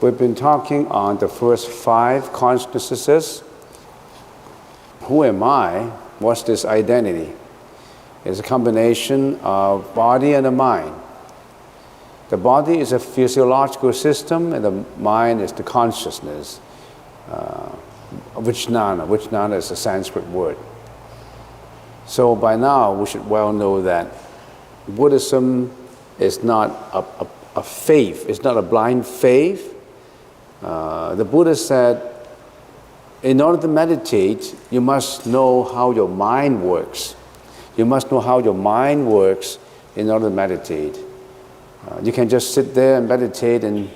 We've been talking on the first 5 consciousnesses. Who am I? What's this identity? It's a combination of body and the mind. The body is a physiological system, and the mind is the consciousness. Vijnana. Vijnana is a Sanskrit word. So by now, we should well know that Buddhism is not a faith. It's not a blind faith. The Buddha said, in order to meditate, you must know how your mind works. You must know how your mind works in order to meditate. You can just sit there and meditate and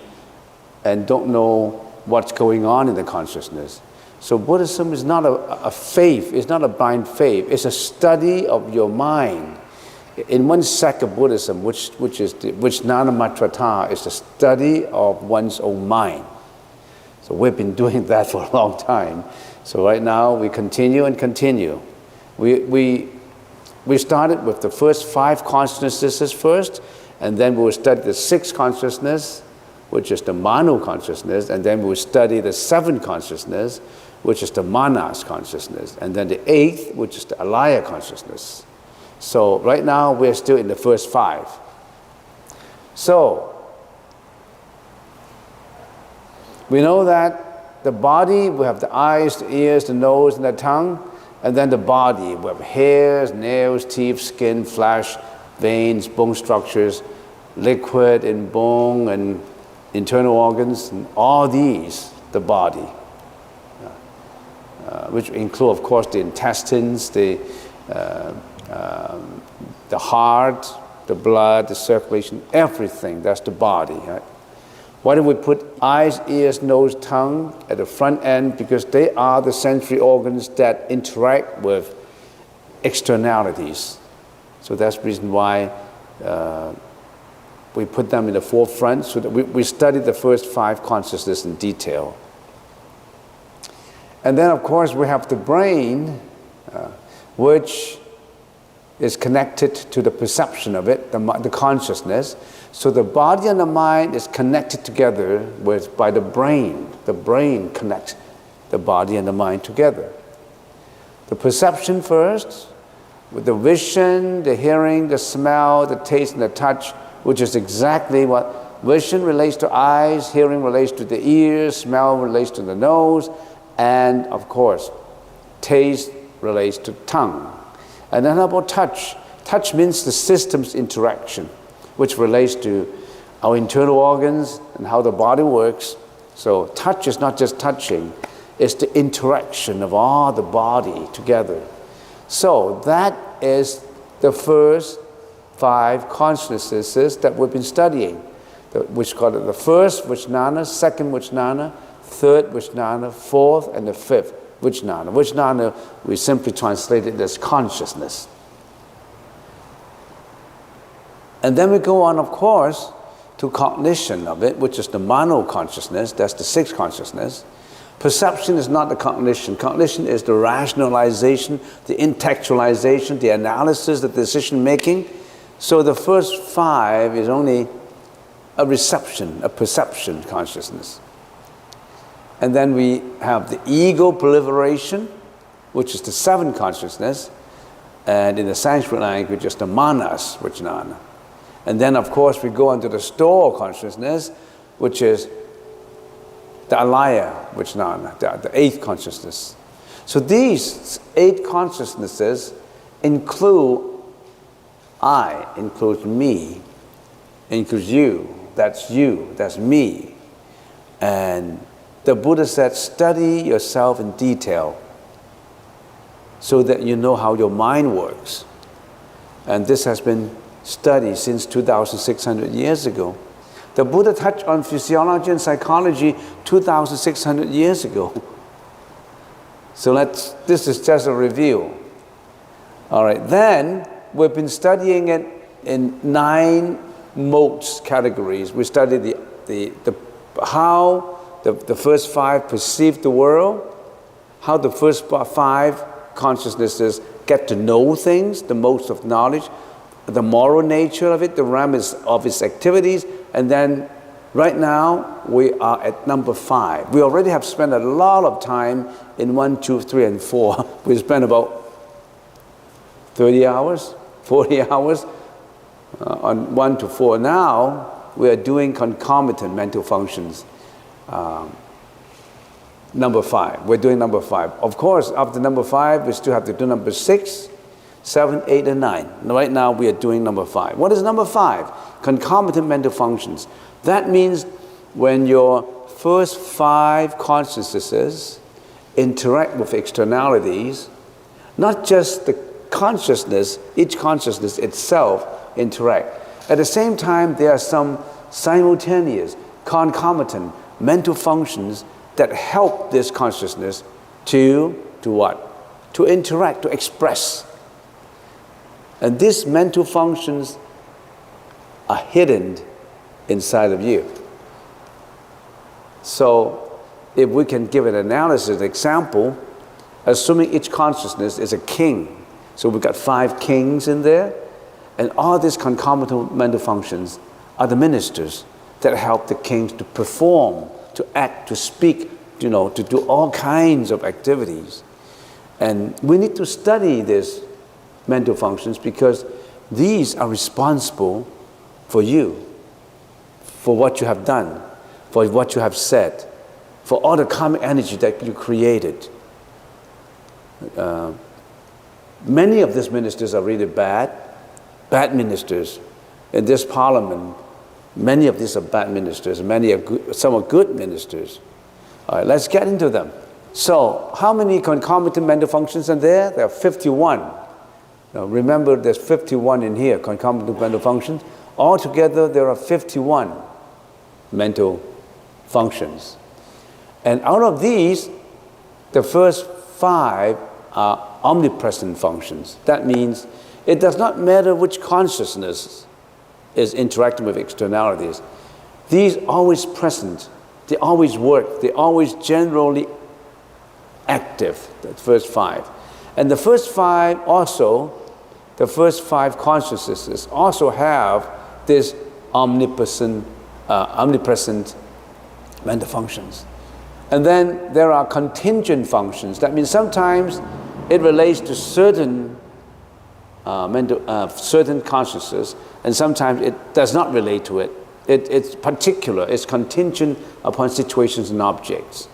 don't know what's going on in the consciousness. So Buddhism is not a faith, it's not a blind faith, it's a study of your mind. In one sect of Buddhism, which is the Vijnana Matrata, is the study of one's own mind. So we've been doing that for a long time. So right now we continue and continue. We started with the first 5 consciousnesses first, and then we will study the 6th consciousness, which is the Mano consciousness, and then we will study the 7th consciousness, which is the Manas consciousness, and then the 8th, which is the Alaya consciousness. So right now we're still in the first 5. So we know that the body, we have the eyes, the ears, the nose, and the tongue, and then the body, we have hairs, nails, teeth, skin, flesh, veins, bone structures, liquid and bone and internal organs, and all these, the body, which include, of course, the intestines, the heart, the blood, the circulation, everything, that's the body. Right? Why do we put eyes, ears, nose, tongue at the front end? Because they are the sensory organs that interact with externalities. So that's the reason why we put them in the forefront, so that we study the first 5 consciousnesses in detail. And then, of course, we have the brain, which is connected to the perception of it, the consciousness. So the body and the mind is connected together by the brain. The brain connects the body and the mind together. The perception first, with the vision, the hearing, the smell, the taste, and the touch, which is exactly what vision relates to eyes, hearing relates to the ears, smell relates to the nose, and of course, taste relates to tongue. And then how about touch? Touch means the system's interaction, which relates to our internal organs and how the body works. So touch is not just touching, it's the interaction of all the body together. So that is the first 5 consciousnesses that we've been studying, which called it the first Vijnana, second Vijnana, third Vijnana, fourth, and the 5th Vijnana. Vijnana, we simply translate it as consciousness. And then we go on, of course, to cognition of it, which is the Mano consciousness, that's the 6th consciousness. Perception is not the cognition. Cognition is the rationalization, the intellectualization, the analysis, the decision making. So the first 5 is only a reception, a perception consciousness. And then we have the ego proliferation, which is the 7th consciousness, and in the Sanskrit language, it's the Manas Vijnana. And then, of course, we go on to the store consciousness, which is the Alaya Vijnana, the 8th consciousness. So these 8 consciousnesses include I, includes me, includes you, that's me. And the Buddha said, study yourself in detail so that you know how your mind works. And this has been studied since 2,600 years ago. The Buddha touched on physiology and psychology 2,600 years ago. So this is just a review. All right, then we've been studying it in 9 modes, categories. We studied how the first 5 perceive the world, how the first 5 consciousnesses get to know things, the modes of knowledge, the moral nature of it, the realm of its activities, and then right now we are at number 5. We already have spent a lot of time in 1, 2, 3, and 4. We spent about 30 hours, 40 hours on 1 to 4. Now we are doing concomitant mental functions. Number 5. We're doing number 5. Of course, after number 5, we still have to do number 6, 7, 8, and 9. Right now, we are doing number 5. What is number 5? Concomitant mental functions. That means when your first 5 consciousnesses interact with externalities, not just the consciousness, each consciousness itself interact. At the same time, there are some simultaneous, concomitant mental functions that help this consciousness to what? To interact, to express. And these mental functions are hidden inside of you. So, if we can give an analysis, an example, assuming each consciousness is a king. So we've got 5 kings in there, and all these concomitant mental functions are the ministers that help the kings to perform, to act, to speak, to do all kinds of activities. And we need to study these mental functions because these are responsible for you, for what you have done, for what you have said, for all the karmic energy that you created. Many of these ministers are really bad ministers. In this parliament, many of these are bad ministers, some are good ministers. All right, let's get into them. So, how many concomitant mental functions are there? There are 51. Now, remember, there's 51 in here, concomitant mental functions. Altogether, there are 51 mental functions. And out of these, the first 5 are omnipresent functions. That means it does not matter which consciousness is interacting with externalities. These are always present. They always work. They always generally active, the first 5. And the first 5 also, the first 5 consciousnesses also have this omnipresent mental functions. And then there are contingent functions. That means sometimes it relates to certain certain consciousness, and sometimes it does not relate to it. It's particular, it's contingent upon situations and objects.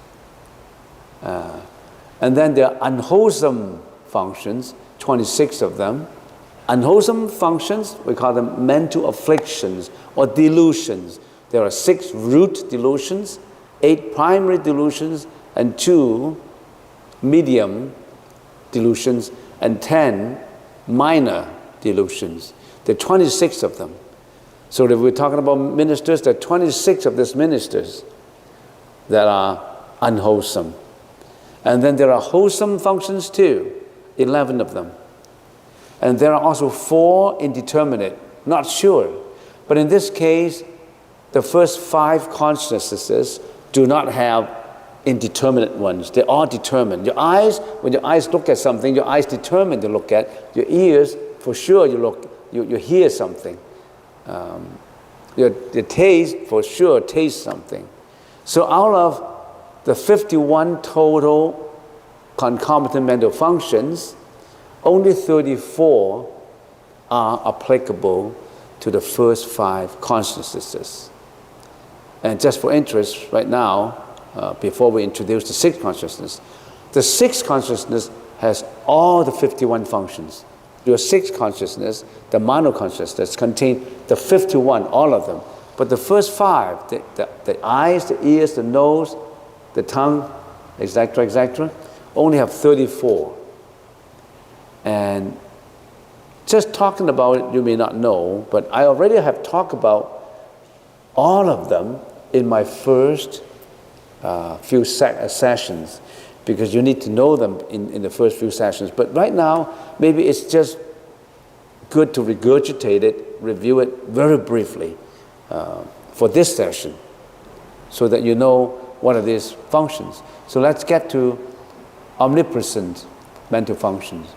And then there are unwholesome functions, 26 of them. Unwholesome functions, we call them mental afflictions or delusions. There are 6 root delusions, 8 primary delusions, and 2 medium delusions, and 10 minor delusions. There are 26 of them. So if we're talking about ministers, there are 26 of these ministers that are unwholesome. And then there are wholesome functions too, 11 of them. And there are also 4 indeterminate, not sure. But in this case, the first 5 consciousnesses do not have indeterminate ones. They're all determined. Your eyes, when your eyes look at something, your eyes determined to look at. Your ears, for sure, you hear something. Your taste, for sure, taste something. So out of the 51 total concomitant mental functions, only 34 are applicable to the first 5 consciousnesses. And just for interest, right now, before we introduce the 6th consciousness, the 6th consciousness has all the 51 functions. Your 6th consciousness, the mono consciousness, contain the 51, all of them. But the first 5, the eyes, the ears, the nose, the tongue, etc., only have 34. And just talking about it, you may not know, but I already have talked about all of them in my first few sessions, because you need to know them in the first few sessions. But right now, maybe it's just good to regurgitate it, review it very briefly for this session, so that you know what are these functions. So let's get to omnipresent mental functions.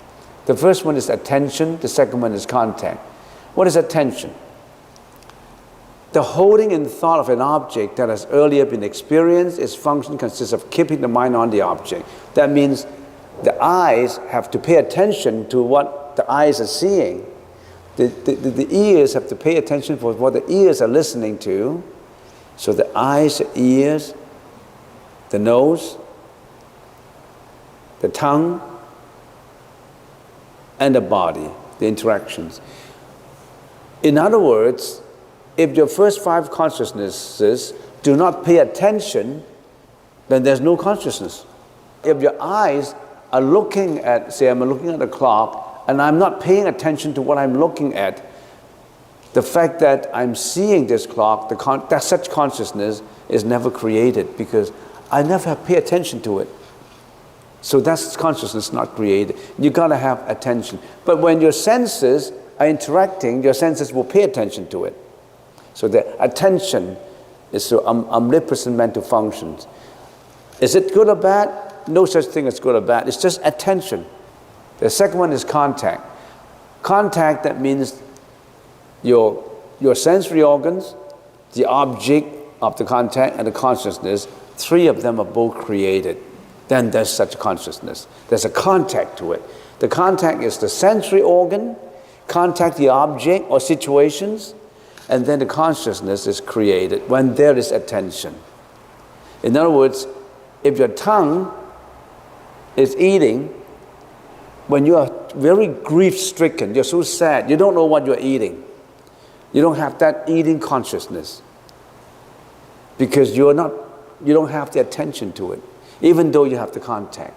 The first one is attention, the second one is contact. What is attention? The holding in thought of an object that has earlier been experienced, its function consists of keeping the mind on the object. That means the eyes have to pay attention to what the eyes are seeing. The ears have to pay attention for what the ears are listening to. So the eyes, the ears, the nose, the tongue, and the body, the interactions. In other words, if your first 5 consciousnesses do not pay attention, then there's no consciousness. If your eyes are looking at, say I'm looking at the clock, and I'm not paying attention to what I'm looking at, the fact that I'm seeing this clock, that such consciousness is never created because I never have paid attention to it. So that's consciousness not created. You gotta have attention. But when your senses are interacting, your senses will pay attention to it. So the attention is omnipresent mental functions. Is it good or bad? No such thing as good or bad. It's just attention. The second one is contact. Contact, that means your sensory organs, the object of the contact, and the consciousness, 3 of them are both created. Then there's such consciousness. There's a contact to it. The contact is the sensory organ, contact the object or situations, and then the consciousness is created when there is attention. In other words, if your tongue is eating, when you are very grief-stricken, you're so sad, you don't know what you're eating. You don't have that eating consciousness because you don't have the attention to it, even though you have the contact.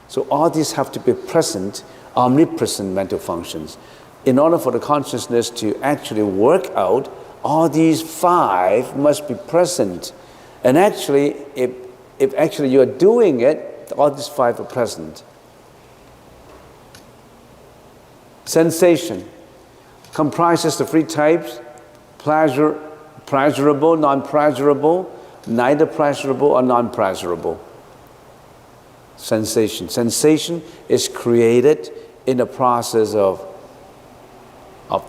So all these have to be present, omnipresent mental functions. In order for the consciousness to actually work out, all these 5 must be present. And actually, if actually you're doing it, all these 5 are present. Sensation comprises the 3 types: pleasurable, non-pleasurable, neither pleasurable or non-pleasurable. Sensation. Sensation is created in the process of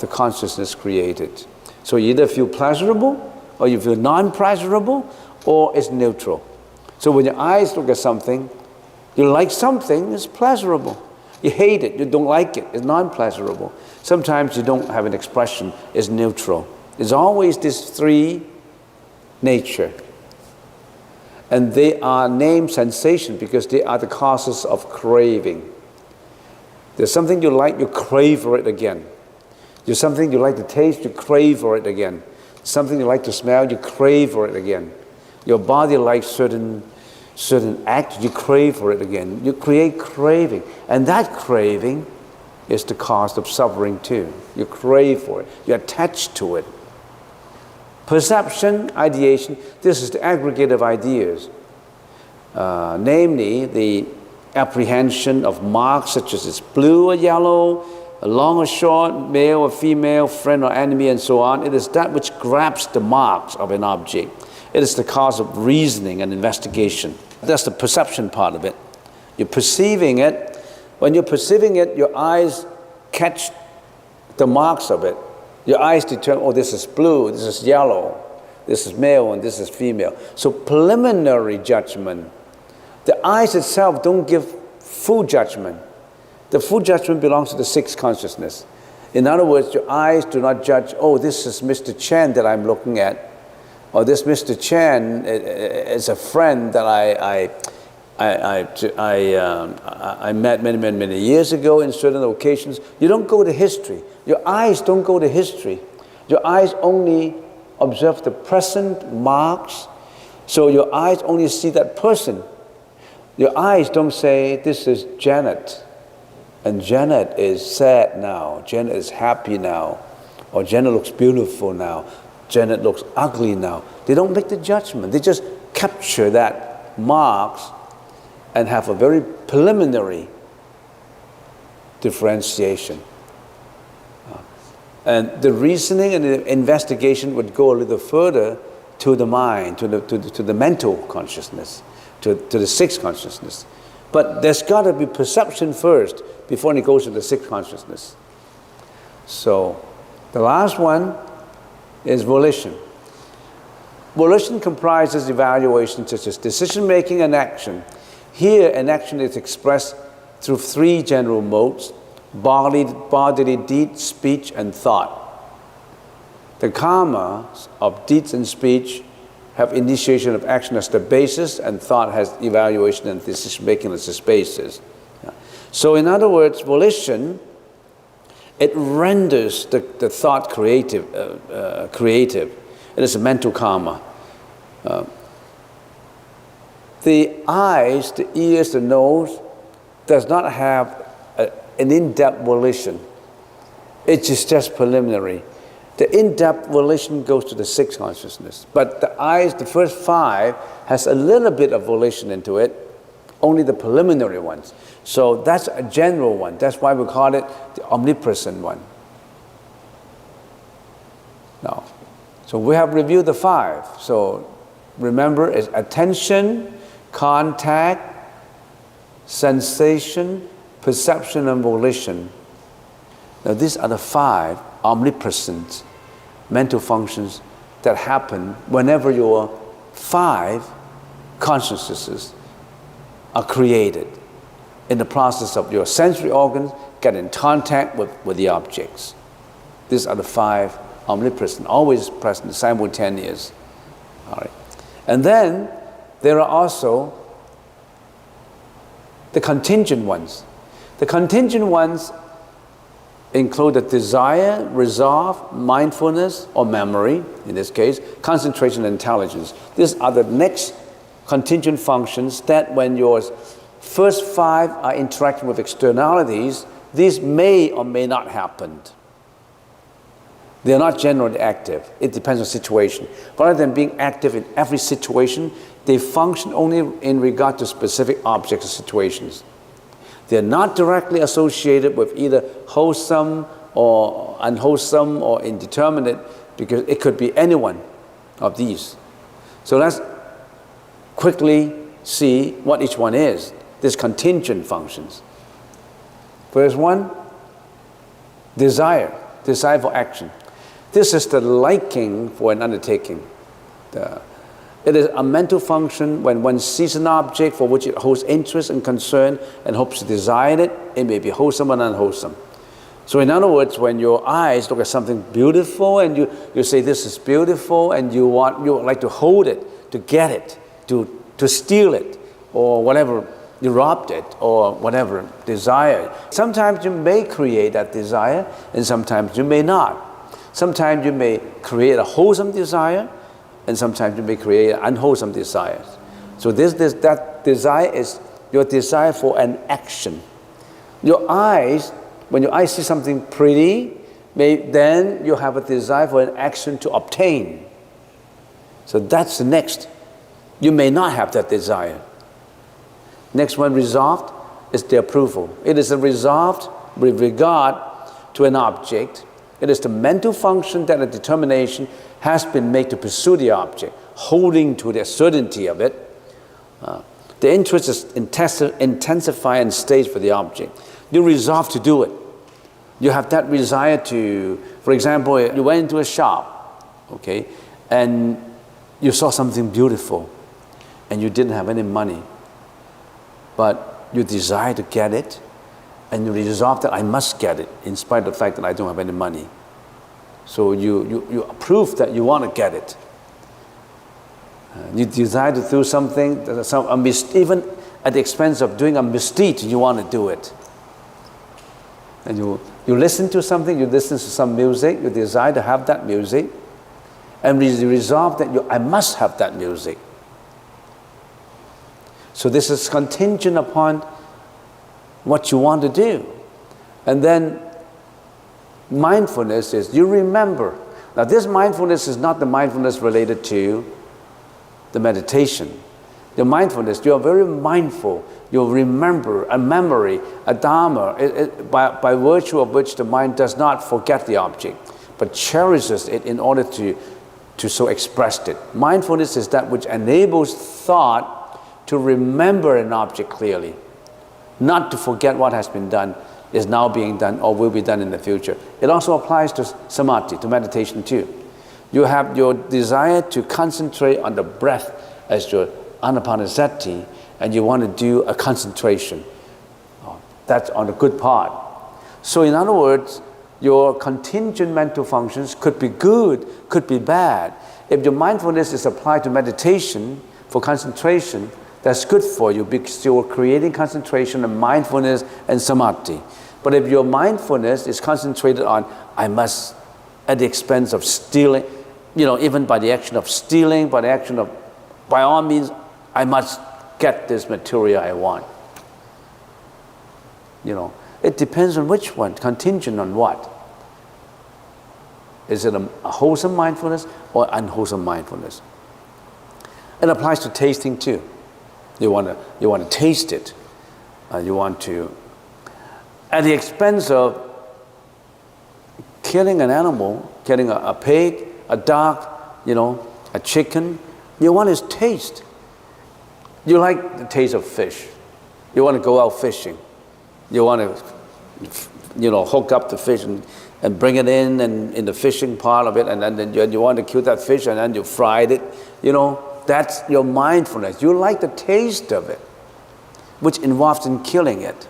the consciousness created. So you either feel pleasurable, or you feel non-pleasurable, or it's neutral. So when your eyes look at something, you like something, it's pleasurable. You hate it, you don't like it, it's non-pleasurable. Sometimes you don't have an expression, it's neutral. It's always this 3 nature. And they are named sensation because they are the causes of craving. There's something you like, you crave for it again. There's something you like to taste, you crave for it again. Something you like to smell, you crave for it again. Your body likes certain act, you crave for it again. You create craving. And that craving is the cause of suffering too. You crave for it. You're attached to it. Perception, ideation, this is the aggregate of ideas. Namely, the apprehension of marks such as it's blue or yellow, long or short, male or female, friend or enemy, and so on. It is that which grabs the marks of an object. It is the cause of reasoning and investigation. That's the perception part of it. You're perceiving it. When you're perceiving it, your eyes catch the marks of it. Your eyes determine, oh, this is blue, this is yellow, this is male, and this is female. So preliminary judgment. The eyes itself don't give full judgment. The full judgment belongs to the 6th consciousness. In other words, your eyes do not judge, oh, this is Mr. Cheng that I'm looking at, or this Mr. Cheng is a friend that I met many years ago in certain occasions. You don't go to history. Your eyes don't go to history. Your eyes only observe the present marks. So your eyes only see that person. Your eyes don't say, this is Janet, and Janet is sad now, Janet is happy now, or Janet looks beautiful now, Janet looks ugly now. They don't make the judgment. They just capture that marks and have a very preliminary differentiation. And the reasoning and the investigation would go a little further to the mind, to the mental consciousness, to the sixth consciousness. But there's got to be perception first before it goes to the sixth consciousness. So the last one is volition. Volition comprises evaluation such as decision-making and action. Here, an action is expressed through three general modes: bodily deed, speech, and thought. The karmas of deeds and speech have initiation of action as the basis, and thought has evaluation and decision-making as the basis. So in other words, volition, it renders the thought creative. It is a mental karma. The eyes, the ears, the nose does not have an in-depth volition. It is just preliminary. The in-depth volition goes to the sixth consciousness. But the eyes, the first five, has a little bit of volition into it, only the preliminary ones. So that's a general one. That's why we call it the omnipresent one. Now, so we have reviewed the five. So remember, it's attention, contact, sensation, perception, and volition. Now these are the five omnipresent mental functions that happen whenever your five consciousnesses are created in the process of your sensory organs get in contact with the objects. These are the five omnipresent, always present, simultaneous. All right. And then there are also the contingent ones. The contingent ones include the desire, resolve, mindfulness, or memory, in this case, concentration and intelligence. These are the next contingent functions that when your first five are interacting with externalities, these may or may not happen. They are not generally active. It depends on situation. Rather than being active in every situation, they function only in regard to specific objects or situations. They're not directly associated with either wholesome or unwholesome or indeterminate, because it could be any one of these. So let's quickly see what each one is. These contingent functions. First one, desire for action. This is the liking for an undertaking. It is a mental function when one sees an object for which it holds interest and concern and hopes to desire it. It may be wholesome or unwholesome. So in other words, when your eyes look at something beautiful and you say this is beautiful, and you would like to hold it, to get it, to steal it, or whatever, you robbed it, or whatever, desire. Sometimes you may create that desire, and sometimes you may not. Sometimes you may create a wholesome desire, and sometimes you may create unwholesome desires. So that desire is your desire for an action. Your eyes, when your eyes see something pretty, then you have a desire for an action to obtain. So that's the next. You may not have that desire. Next one, resolved, is the approval. It is a resolved with regard to an object. It is the mental function that a determination has been made to pursue the object, holding to the certainty of it. The interest is intensify and stays for the object. You resolve to do it. You have that desire to, for example, you went into a shop, okay, and you saw something beautiful, and you didn't have any money, but you desire to get it, and you resolve that I must get it, in spite of the fact that I don't have any money. So you approve that you want to get it. You desire to do something, even at the expense of doing a misdeed, you want to do it. And you listen to something, you listen to some music, you desire to have that music, and you resolve that I must have that music. So this is contingent upon what you want to do. And then mindfulness is you remember. Now this mindfulness is not the mindfulness related to the meditation. The mindfulness, you are very mindful. You remember a memory, a dharma, by virtue of which the mind does not forget the object, but cherishes it in order to to so express it. Mindfulness is that which enables thought to remember an object clearly, not to forget what has been done, is now being done, or will be done in the future. It also applies to samadhi, to meditation too. You have your desire to concentrate on the breath as your anapanasati, and you want to do a concentration. That's on the good part. So in other words, your contingent mental functions could be good, could be bad. If your mindfulness is applied to meditation for concentration, that's good for you because you're creating concentration and mindfulness and samadhi. But if your mindfulness is concentrated on, I must, at the expense of stealing, even by the action of stealing, by the action of, by all means, I must get this material I want. It depends on which one, contingent on what. Is it a wholesome mindfulness or unwholesome mindfulness? It applies to tasting too. You want to taste it. You want to, at the expense of killing an animal, killing a pig, a duck, a chicken, you want to taste. You like the taste of fish. You want to go out fishing. You want to, hook up the fish and bring it in the fishing part of it, and then you want to kill that fish, and then you fried it. That's your mindfulness. You like the taste of it, which involves in killing it.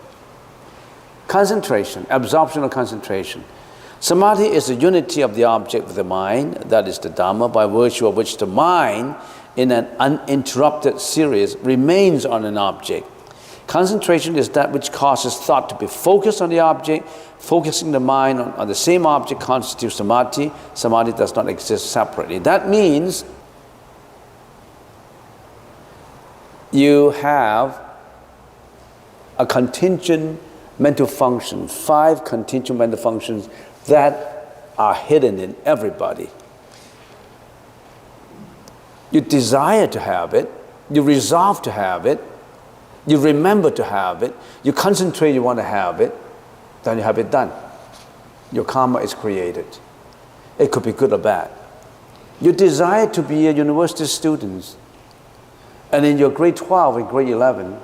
Concentration, absorption or concentration. Samadhi is the unity of the object with the mind, that is the Dhamma, by virtue of which the mind, in an uninterrupted series, remains on an object. Concentration is that which causes thought to be focused on the object. Focusing the mind on the same object constitutes samadhi. Samadhi does not exist separately. That means you have a contingent mental function, 5 contingent mental functions that are hidden in everybody. You desire to have it, you resolve to have it, you remember to have it, you concentrate, you want to have it, then you have it done. Your karma is created. It could be good or bad. You desire to be a university student, and in your grade 12 and grade 11,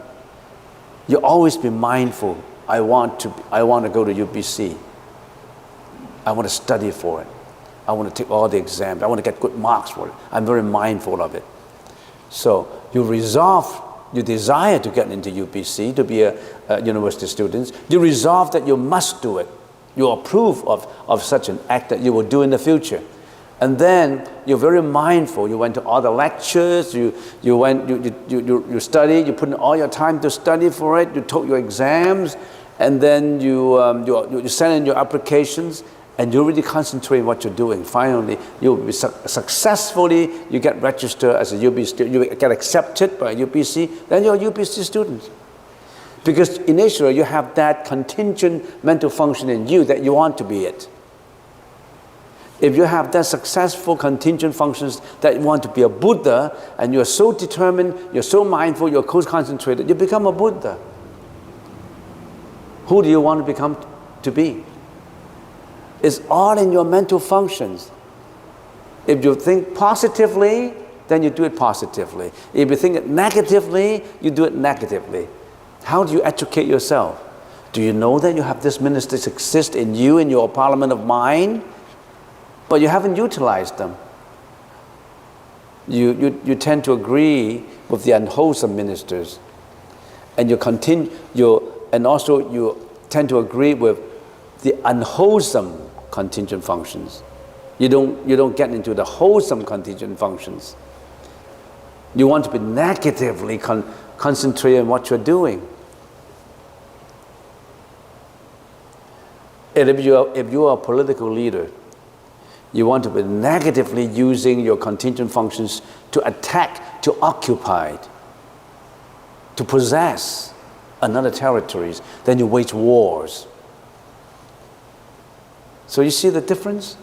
you always be mindful. I want to go to UBC. I want to study for it. I want to take all the exams. I want to get good marks for it. I'm very mindful of it. So you resolve, you desire to get into UBC, to be a university student. You resolve that you must do it. You approve of such an act that you will do in the future. And then you're very mindful. You went to all the lectures, you studied, you put in all your time to study for it, you took your exams, and then you send in your applications, and you really concentrate on what you're doing. Finally, you successfully, you get registered as a UBC student, you get accepted by UBC, then you're a UBC student. Because initially you have that contingent mental function in you that you want to be it. If you have that successful contingent functions that you want to be a Buddha, and you're so determined, you're so mindful, you're so concentrated, you become a Buddha. Who do you want to become to be? It's all in your mental functions. If you think positively, then you do it positively. If you think negatively, you do it negatively. How do you educate yourself? Do you know that you have these ministers exist in you, in your parliament of mind? But you haven't utilized them. You tend to agree with the unwholesome ministers, and you tend to agree with the unwholesome contingent functions. You don't get into the wholesome contingent functions. You want to be negatively concentrated on what you're doing. And if you are a political leader, you want to be negatively using your contingent functions to attack, to occupy, to possess another territories, then you wage wars. So you see the difference?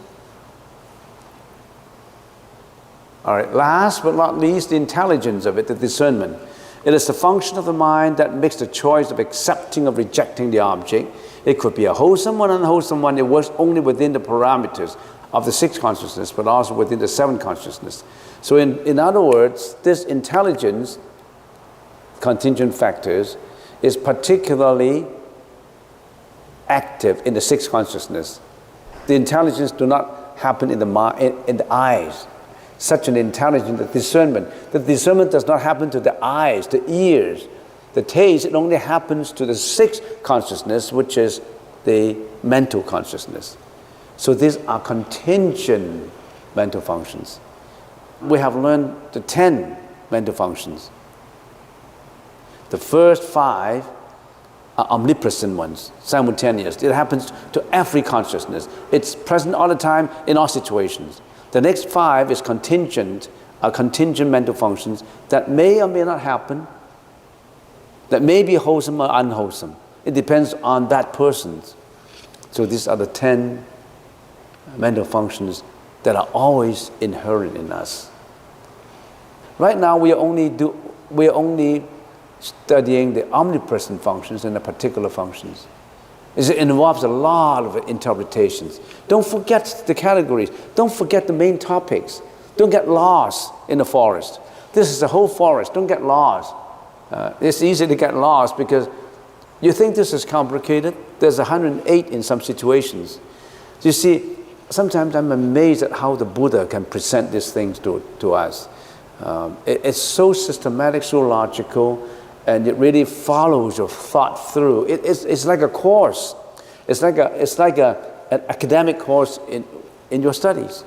All right, last but not least, the intelligence of it, the discernment. It is the function of the mind that makes the choice of accepting or rejecting the object. It could be a wholesome one, unwholesome one. It works only within the parameters. of the six consciousness, but also within the seven consciousness. So in other words, this intelligence, contingent factors, is particularly active in the six consciousness. The intelligence do not happen in the eyes. Such an intelligence, the discernment. The discernment does not happen to the eyes, the ears, the taste. It only happens to the sixth consciousness, which is the mental consciousness. So these are contingent mental functions. We have learned the 10 mental functions. The first 5 are omnipresent ones, simultaneous. It happens to every consciousness. It's present all the time in all situations. The next 5 is contingent mental functions that may or may not happen, that may be wholesome or unwholesome. It depends on that person. So these are the 10 mental functions that are always inherent in us. Right now we are only studying the omnipresent functions and the particular functions. It involves a lot of interpretations. Don't forget the categories. Don't forget the main topics. Don't get lost in the forest. This is the whole forest. Don't get lost. It's easy to get lost because you think this is complicated. There's 108 in some situations. You see, sometimes I'm amazed at how the Buddha can present these things to us. It's so systematic, so logical, and it really follows your thought through. It's like a course. It's like an academic course in your studies.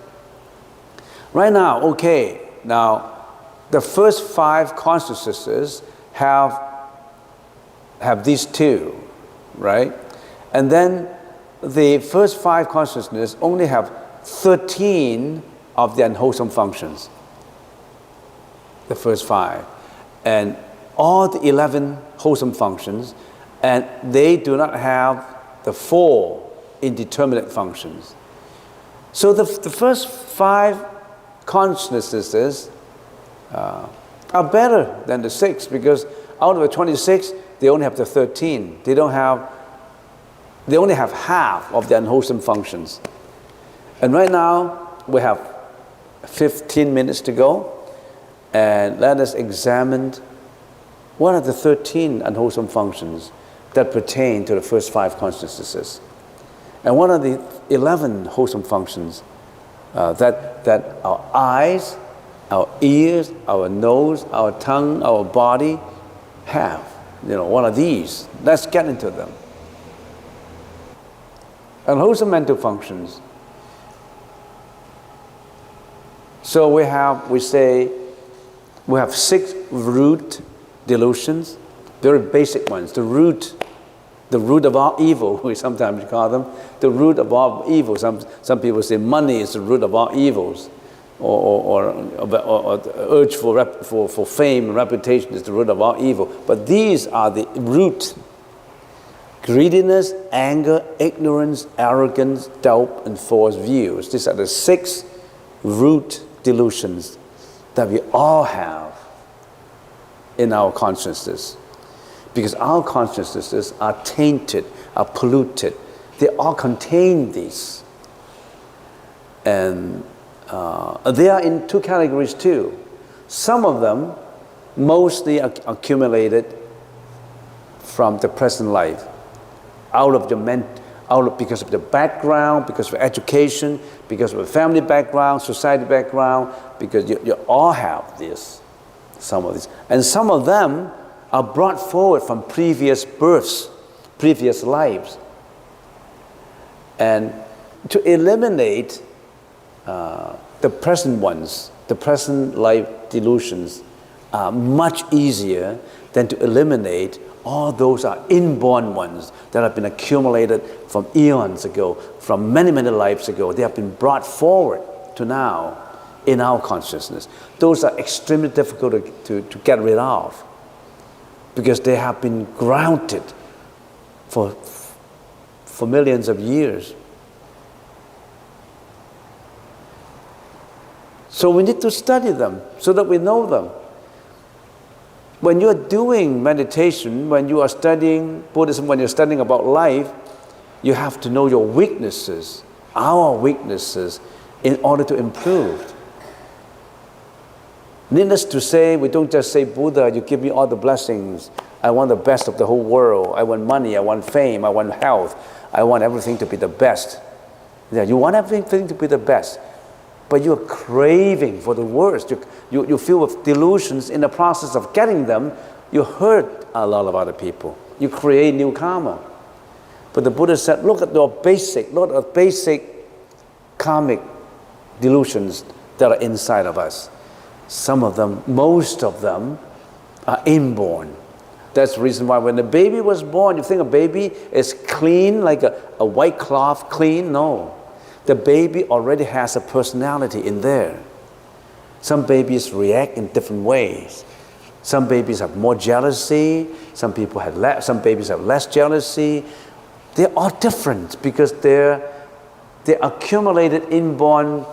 Right now, the first 5 consciousnesses have these 2, right? And then the first 5 consciousnesses only have 13 of the unwholesome functions. The first 5. And all the 11 wholesome functions, and they do not have the 4 indeterminate functions. So the first 5 consciousnesses are better than the 6 because out of the 26, they only have the 13. They only have half of the unwholesome functions. And right now, we have 15 minutes to go, and let us examine what are the 13 unwholesome functions that pertain to the first 5 consciousnesses? And what are the 11 wholesome functions that our eyes, our ears, our nose, our tongue, our body have? What are these? Let's get into them. Unwholesome mental functions. So we have 6 root delusions, very basic ones. The root of all evil, we sometimes call them. The root of all evil. Some people say money is the root of all evils, or the urge for fame and reputation is the root of all evil. But these are the root: greediness, anger, ignorance, arrogance, doubt, and false views. These are the 6 root delusions that we all have in our consciousness, because our consciousnesses are tainted, are polluted. They all contain these, and they are in 2 categories too. Some of them mostly accumulated from the present life, because of the background, because of education, because of the family background, society background, because you all have this. Some of these. And some of them are brought forward from previous births, previous lives. And to eliminate the present ones, the present life delusions, are much easier than to eliminate all those are inborn ones that have been accumulated from eons ago, from many, many lives ago. They have been brought forward to now in our consciousness. Those are extremely difficult to get rid of because they have been grounded for millions of years. So we need to study them so that we know them. When you're doing meditation, when you are studying Buddhism, when you're studying about life, you have to know your weaknesses our weaknesses in order to improve. Needless to say, we don't just say, Buddha, you give me all the blessings. I want the best of the whole world. I want money, I want fame, I want health. I want everything to be the best. Yeah, you want everything to be the best, but you're craving for the worst. You feel with delusions. In the process of getting them, you hurt a lot of other people. You create new karma. But the Buddha said, look at the basic karmic delusions that are inside of us. Some of them, most of them, are inborn. That's the reason why when the baby was born, you think a baby is clean, like a white cloth clean? No. The baby already has a personality in there. Some babies react in different ways. Some babies have more jealousy. Some babies have less jealousy. They're all different because their accumulated inborn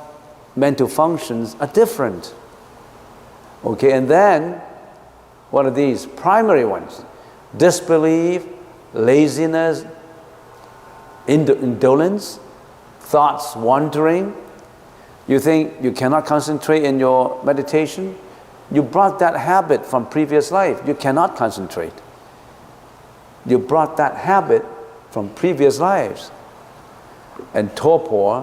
mental functions are different. Okay, and then what are these primary ones? Disbelief, laziness, indolence, thoughts wandering. You think you cannot concentrate in your meditation? You brought that habit from previous life. You cannot concentrate. You brought that habit from previous lives. And torpor,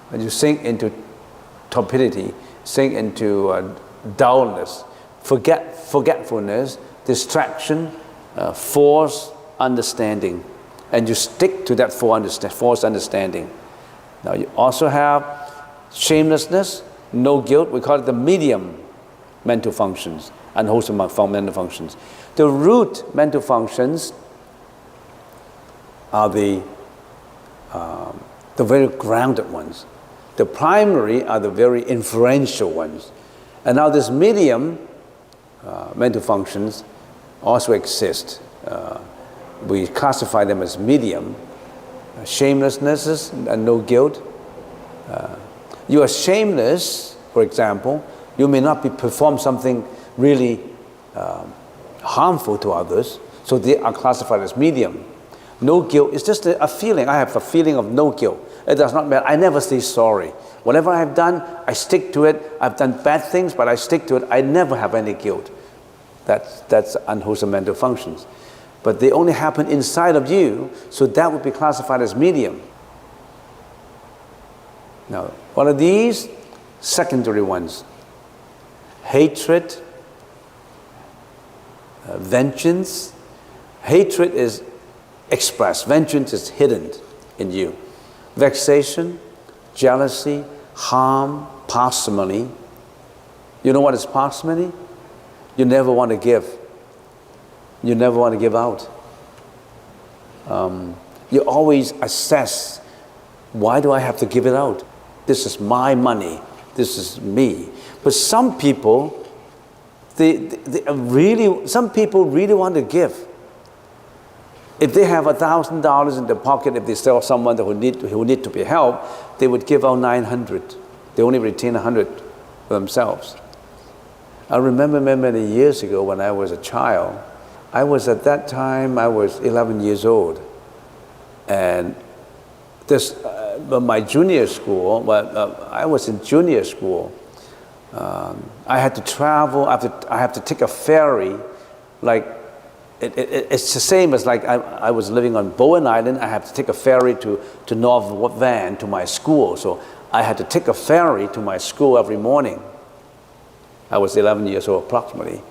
when you sink into torpidity, sink into dullness, forgetfulness, distraction, false understanding. And you stick to that false understanding. Now you also have shamelessness, no guilt. We call it the medium mental functions, unwholesome mental functions. The root mental functions are the very grounded ones. The primary are the very inferential ones. And now this medium mental functions also exist. We classify them as medium. Shamelessness and no guilt. You are shameless, for example, you may not perform something really harmful to others, so they are classified as medium. No guilt is just a feeling. I have a feeling of no guilt. It does not matter. I never say sorry. Whatever I have done, I stick to it. I've done bad things, but I stick to it. I never have any guilt. That's unwholesome mental functions. But they only happen inside of you, so that would be classified as medium. Now, what are these? Secondary ones. Hatred, vengeance. Hatred is expressed. Vengeance is hidden in you. Vexation, jealousy, harm, parsimony. You know what is parsimony? You never want to give. You never want to give out. You always assess, why do I have to give it out? This is my money. This is me. But some people, some people really want to give. If they have $1,000 in their pocket, if they saw someone who need to be helped, they would give out 900. They only retain 100 for themselves. I remember many years ago when I was a child. At that time, I was 11 years old. And my junior school, I was in junior school. I had to travel, I have to take a ferry. Like, it's the same as like I was living on Bowen Island. I had to take a ferry to North Van to my school. So I had to take a ferry to my school every morning. I was 11 years old approximately.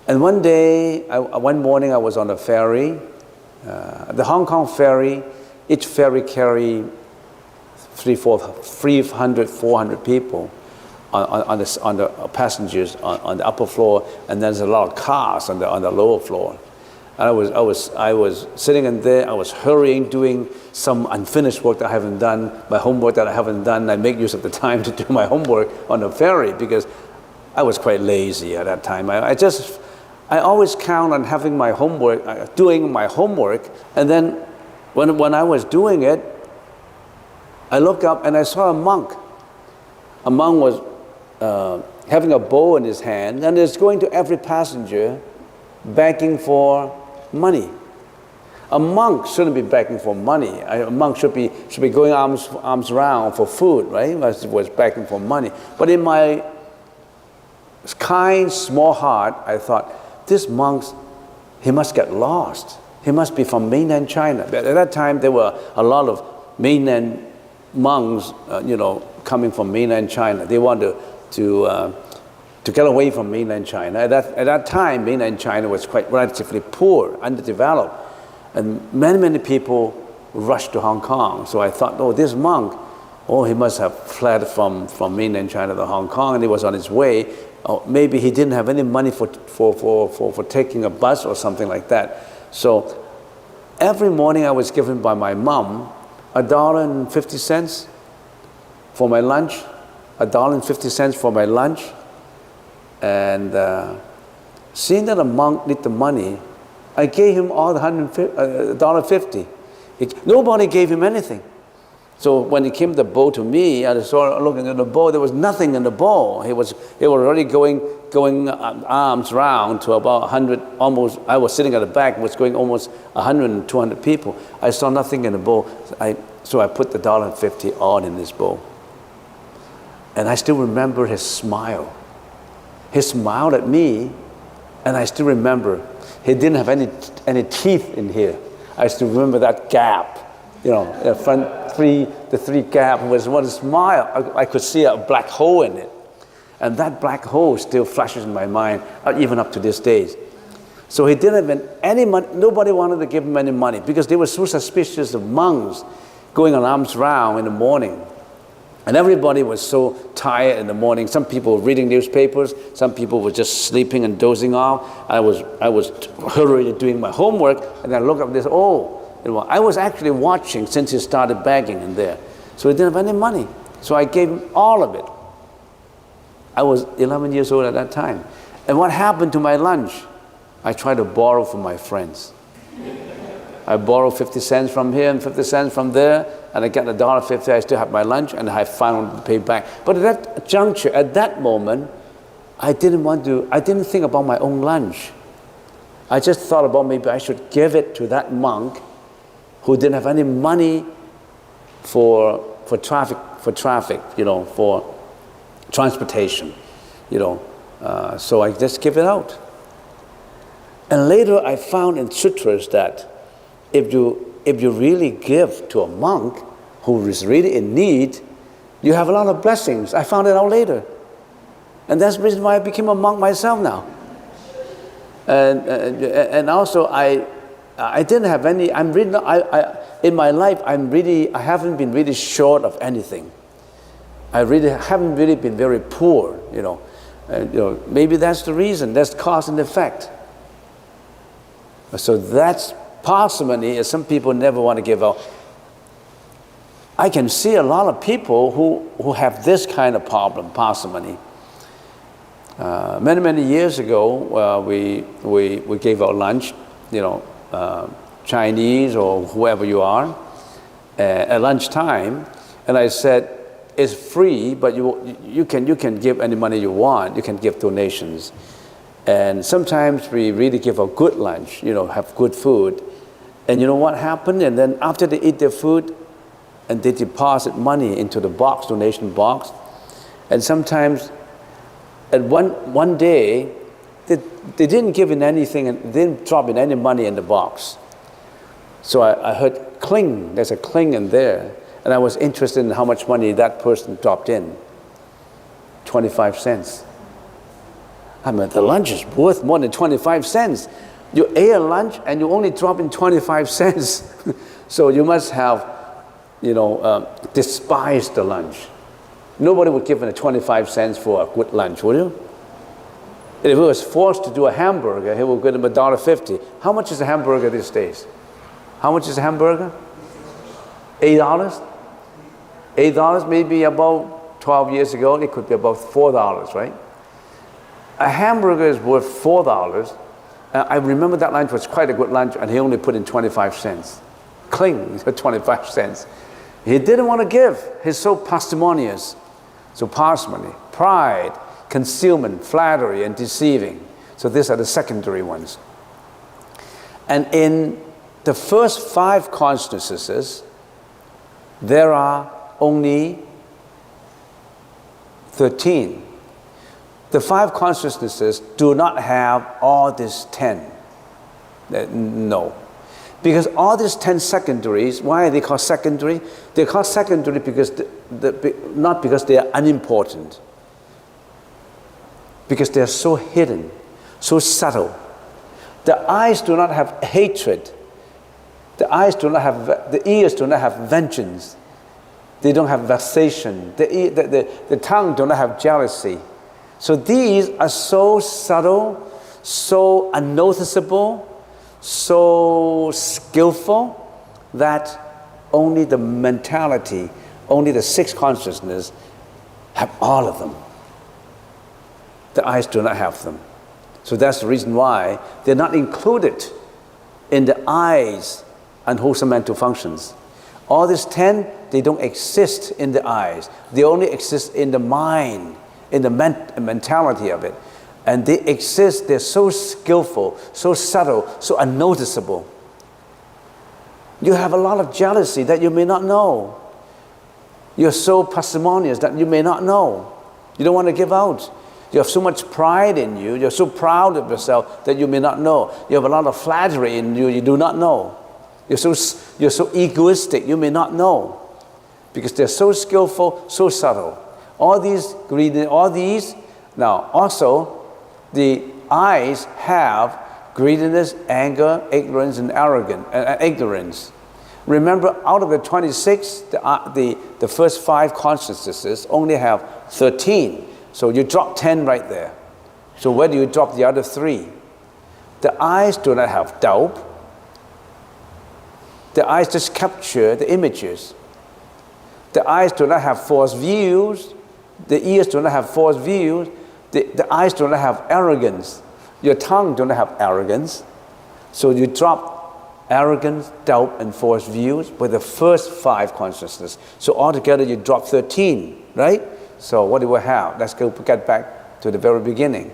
And one morning I was on a ferry. The Hong Kong ferry, each ferry carry 300, 400 people on the passengers on the upper floor, and there's a lot of cars on the lower floor. And I was sitting in there. I was hurrying, doing some unfinished work that I haven't done, my homework that I haven't done. I make use of the time to do my homework on the ferry because I was quite lazy at that time. I always count on having my homework, doing my homework, and then when I was doing it, I looked up and I saw a monk. A monk was having a bowl in his hand, and is going to every passenger begging for money. A monk shouldn't be begging for money. A monk should be going arms round for food, right? Was begging for money. But in my kind, small heart, I thought, this monk, he must get lost. He must be from mainland China. But at that time, there were a lot of mainland monks, coming from mainland China. They wanted to get away from mainland China. At that time, mainland China was quite relatively poor, underdeveloped. And many people rushed to Hong Kong. So I thought, this monk, he must have fled from mainland China to Hong Kong, and he was on his way. Maybe he didn't have any money for taking a bus or something like that. So every morning I was given by my mom $1.50 for my lunch, $1.50 for my lunch. And seeing that a monk needed the money, I gave him all the $1.50. Nobody gave him anything. So when he came the bowl to me, I saw looking at the bowl. There was nothing in the bowl. He was already going arms round to about 100. Almost, I was sitting at the back. It was going almost 100 and 200 people. I saw nothing in the bowl. So I put the $1.50 all in this bowl. And I still remember his smile. He smiled at me, and I still remember he didn't have any teeth in here. I still remember that gap. The front the three gap was what a smile. I could see a black hole in it. And that black hole still flashes in my mind, even up to this day. So he didn't have any money. Nobody wanted to give him any money because they were so suspicious of monks going on arms round in the morning. And everybody was so tired in the morning. Some people were reading newspapers. Some people were just sleeping and dozing off. I was hurriedly doing my homework, and I look up this, I was actually watching since he started begging in there. So he didn't have any money. So I gave him all of it. I was 11 years old at that time. And what happened to my lunch? I tried to borrow from my friends. I borrowed 50 cents from here and 50 cents from there, and I got $1.50. I still have my lunch, and I finally paid back. But at that juncture, at that moment, I didn't think about my own lunch. I just thought about maybe I should give it to that monk who didn't have any money for traffic, for transportation, so I just give it out. And later I found in sutras that if you really give to a monk who is really in need, you have a lot of blessings. I found it out later. And that's the reason why I became a monk myself now. And also I didn't have any, in my life, I haven't been really short of anything. I really haven't really been very poor, maybe that's the reason, that's cause and effect. So that's parsimony, as some people never want to give out. I can see a lot of people who have this kind of problem, parsimony. Many years ago, we gave out lunch, Chinese or whoever you are, at lunchtime, and I said, it's free, but you can give any money you want. You can give donations. And sometimes we really give a good lunch, have good food. And you know what happened? And then after they eat their food, and they deposit money into the box, donation box. And sometimes, at one day, they didn't give in anything and they didn't drop in any money in the box. So I heard cling, there's a cling in there. And I was interested in how much money that person dropped in. 25 cents. I mean, the lunch is worth more than 25 cents. You ate a lunch and you only drop in 25 cents. So you must have, despised the lunch. Nobody would give him 25 cents for a good lunch, would you? If he was forced to do a hamburger, he would give him $1.50. How much is a hamburger these days? How much is a hamburger? $8? $8, maybe about 12 years ago, it could be about $4, right? A hamburger is worth $4. I remember that lunch was quite a good lunch, and he only put in 25 cents. Cling, 25 cents. He didn't want to give. He's so parsimonious. So parsimony, pride, concealment, flattery, and deceiving. So these are the secondary ones. And in the first 5 consciousnesses, there are only 13. The 5 consciousnesses do not have all these 10. No. Because all these 10 secondaries, why are they called secondary? They're called secondary because not because they are unimportant. Because they are so hidden, so subtle. The eyes do not have hatred. The ears do not have vengeance. They don't have vexation. The tongue do not have jealousy. So these are so subtle, so unnoticeable, so skillful that only the mentality, only the 6 consciousness have all of them. The eyes do not have them. So that's the reason why they're not included in the eyes' unwholesome mental functions. All these 10, they don't exist in the eyes. They only exist in the mind, in the mentality of it. And they exist, they're so skillful, so subtle, so unnoticeable. You have a lot of jealousy that you may not know. You're so parsimonious that you may not know. You don't want to give out. You have so much pride in you. You're so proud of yourself that you may not know. You have a lot of flattery in you. You do not know. You're so egoistic. You may not know, because they're so skillful, so subtle. All these. Now, also, the eyes have greediness, anger, ignorance, and ignorance. Remember, out of the 26, the first 5 consciousnesses only have 13. So you drop 10 right there. So where do you drop the other 3? The eyes do not have doubt. The eyes just capture the images. The eyes do not have false views. The ears do not have false views. The eyes do not have arrogance. Your tongue do not have arrogance. So you drop arrogance, doubt, and false views with the first 5 consciousness. So altogether you drop 13, right? So what do we have? Let's get back to the very beginning.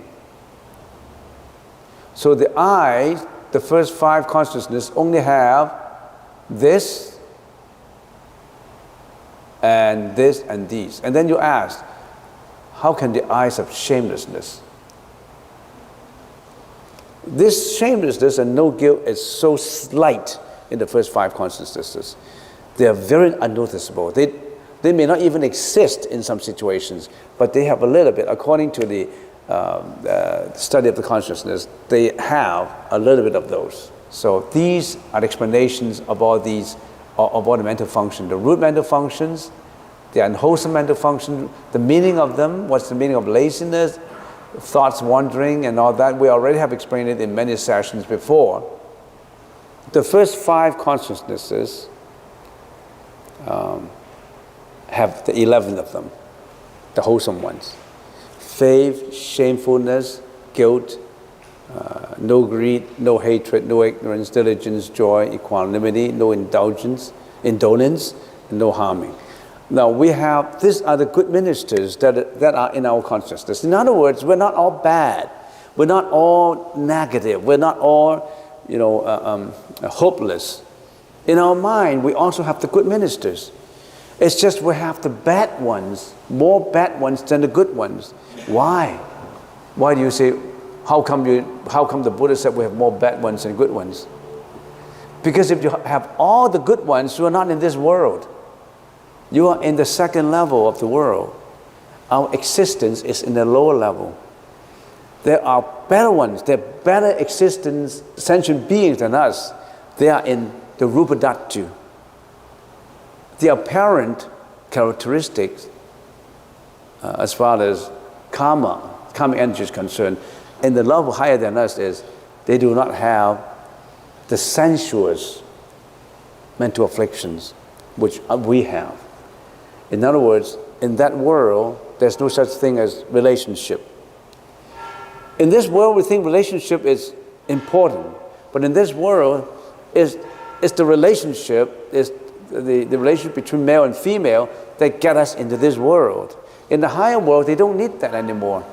So the eyes, the first 5 consciousness, only have this and this and these. And then you ask, how can the eyes have shamelessness? This shamelessness and no guilt is so slight in the first 5 consciousnesses. They are very unnoticeable. They may not even exist in some situations, but they have a little bit, according to the study of the consciousness, they have a little bit of those. So these are the explanations of all these, of all the mental functions. The root mental functions, the unwholesome mental functions, the meaning of them, what's the meaning of laziness, thoughts wandering and all that. We already have explained it in many sessions before. The first 5 consciousnesses have the 11 of them, the wholesome ones. Faith, shamefulness, guilt, no greed, no hatred, no ignorance, diligence, joy, equanimity, no indolence, and no harming. Now we have, these are the good ministers that are in our consciousness. In other words, we're not all bad. We're not all negative. We're not all, hopeless. In our mind, we also have the good ministers. It's just we have the bad ones, more bad ones than the good ones. Why? Why do you say, how come the Buddha said we have more bad ones than good ones? Because if you have all the good ones, you are not in this world. You are in the second level of the world. Our existence is in the lower level. There are better ones, there are better existence, sentient beings than us. They are in the Rupa Dhatu. The apparent characteristics, as far as karmic energy is concerned, in the level higher than us is, they do not have the sensuous mental afflictions which we have. In other words, in that world, there's no such thing as relationship. In this world, we think relationship is important, but in this world, is the relationship, is the relationship between male and female that get us into this world. In the higher world, they don't need that anymore.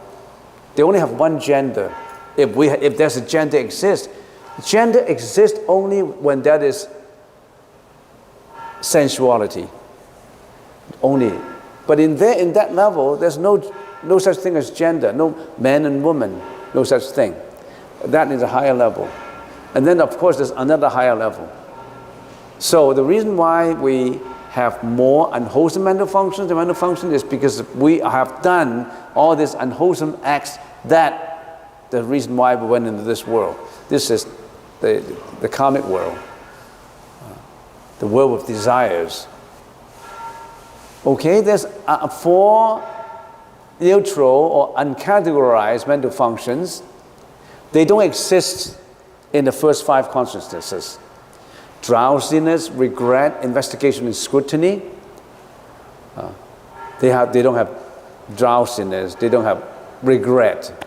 They only have one gender. If there's a gender exists, Gender exists only when that is sensuality. Only. But in that level, there's no such thing as gender, no man and woman, no such thing. That is a higher level. And then, of course, there's another higher level. So the reason why we have more unwholesome mental functions, the mental function is because we have done all these unwholesome acts. That the reason why we went into this world. This is the karmic world, the world of desires. Okay, there's 4 neutral or uncategorized mental functions. They don't exist in the first 5 consciousnesses. Drowsiness, regret, investigation, and scrutiny. They don't have drowsiness. They don't have regret.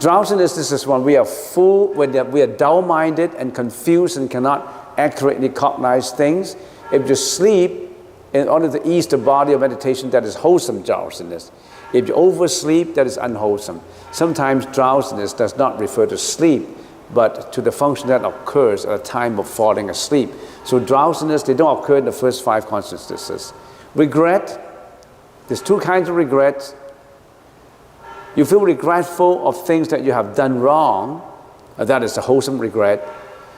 Drowsiness, this is when we are full, when we are dull-minded and confused and cannot accurately cognize things. If you sleep, in order to ease the body of meditation, that is wholesome drowsiness. If you oversleep, that is unwholesome. Sometimes drowsiness does not refer to sleep, but to the function that occurs at a time of falling asleep. So drowsiness, they don't occur in the first 5 consciousnesses. Regret, there's 2 kinds of regrets. You feel regretful of things that you have done wrong, that is a wholesome regret.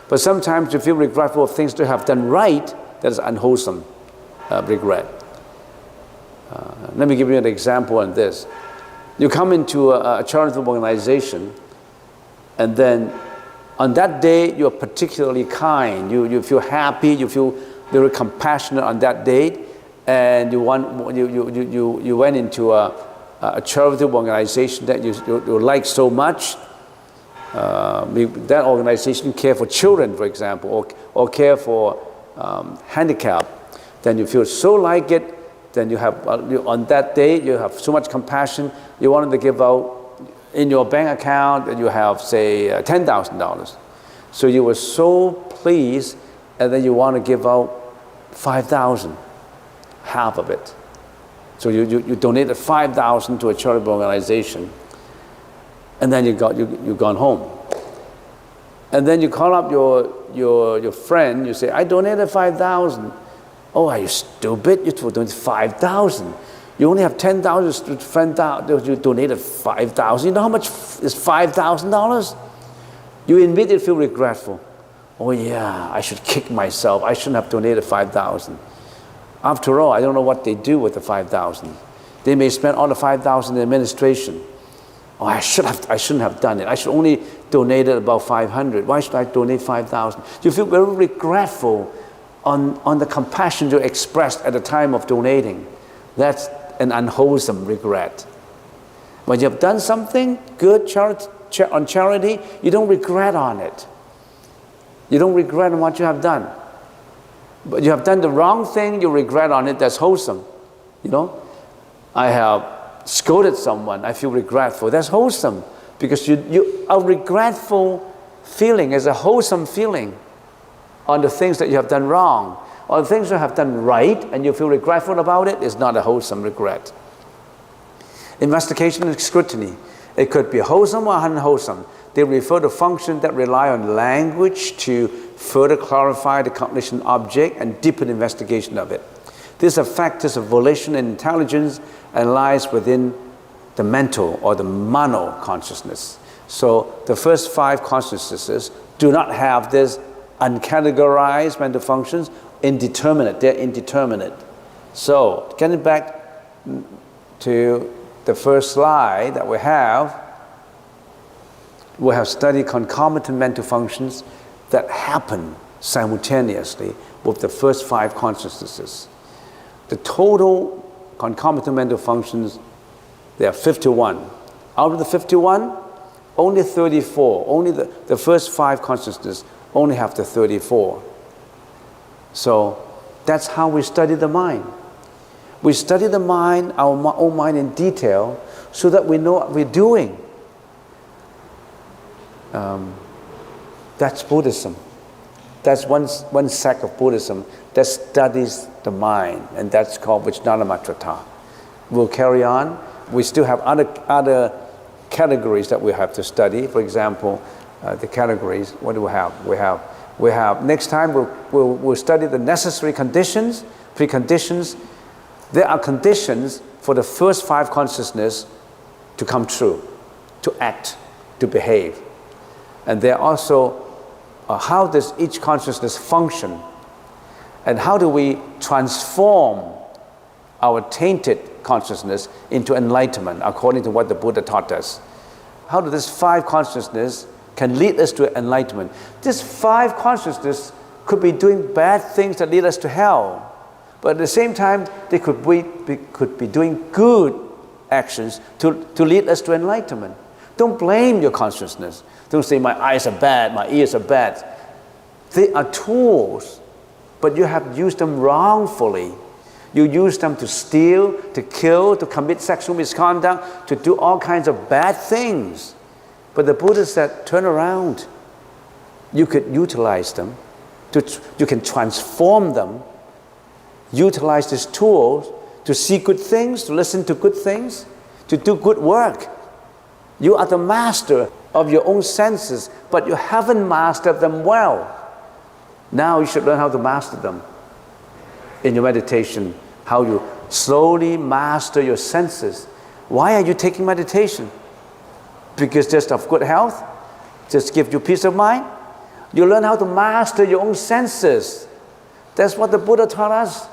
But sometimes you feel regretful of things that you have done right, that is unwholesome regret. Let me give you an example on this. You come into a charitable organization, and then on that day you're particularly kind. You feel happy. You feel very compassionate on that day, and you went into a charitable organization that you like so much. That organization care for children, for example, or care for handicap. Then you feel so like it. Then you have on that day you have so much compassion. You wanted to give out in your bank account, and you have say $10,000. So you were so pleased, and then you want to give out 5,000, half of it. So you donated 5,000 to a charitable organization, and then you gone home. And then you call up your friend. You say, I donated 5,000. Oh, are you stupid? You donated 5,000. You only have 10,000 to friend. You donated 5,000. You know how much is $5,000? You immediately feel regretful. Oh yeah, I should kick myself. I shouldn't have donated 5,000. After all, I don't know what they do with the 5,000. They may spend all the 5,000 in administration. Oh, I shouldn't have done it. I should only donated about 500. Why should I donate 5,000? You feel very regretful on the compassion you expressed at the time of donating. That's an unwholesome regret. When you have done something good on charity, you don't regret on it. You don't regret on what you have done. But you have done the wrong thing, you regret on it. That's wholesome. You know, I have scolded someone, I feel regretful. That's wholesome, because a regretful feeling is a wholesome feeling on the things that you have done wrong. Or the things you have done right and you feel regretful about it is not a wholesome regret. Investigation and scrutiny. It could be wholesome or unwholesome. They refer to functions that rely on language to further clarify the cognition object and deepen investigation of it. These are factors of volition and intelligence and lies within the mental or the mano consciousness. So the first 5 consciousnesses do not have this uncategorized mental functions, indeterminate. They're indeterminate. So getting back to the first slide that we have studied concomitant mental functions that happen simultaneously with the first 5 consciousnesses. The total concomitant mental functions, there are 51. Out of the 51, only 34, only the first 5 consciousnesses only have the 34. So that's how we study the mind. We study the mind, our own mind in detail, so that we know what we're doing. That's Buddhism. That's one sect of Buddhism that studies the mind, and that's called Vijnanamatrata. We'll carry on. We still have other categories that we have to study. For example, the categories. What do we have? We have next time we'll study the necessary conditions, preconditions. There are conditions for the first 5 consciousness to come true, to act, to behave. And there are also how does each consciousness function, and how do we transform our tainted consciousness into enlightenment according to what the Buddha taught us. How do these 5 consciousness can lead us to enlightenment? These 5 consciousness could be doing bad things that lead us to hell, but at the same time they could be doing good actions to lead us to enlightenment. Don't blame your consciousness. Don't say my eyes are bad, my ears are bad. They are tools, but you have used them wrongfully. You use them to steal, to kill, to commit sexual misconduct, to do all kinds of bad things. But the Buddha said, turn around. You could utilize them. You can transform them. Utilize these tools to see good things, to listen to good things, to do good work. You are the master of your own senses, but you haven't mastered them well. Now you should learn how to master them. In your meditation, how you slowly master your senses. Why are you taking meditation? Because just of good health? Just give you peace of mind? You learn how to master your own senses. That's what the Buddha taught us.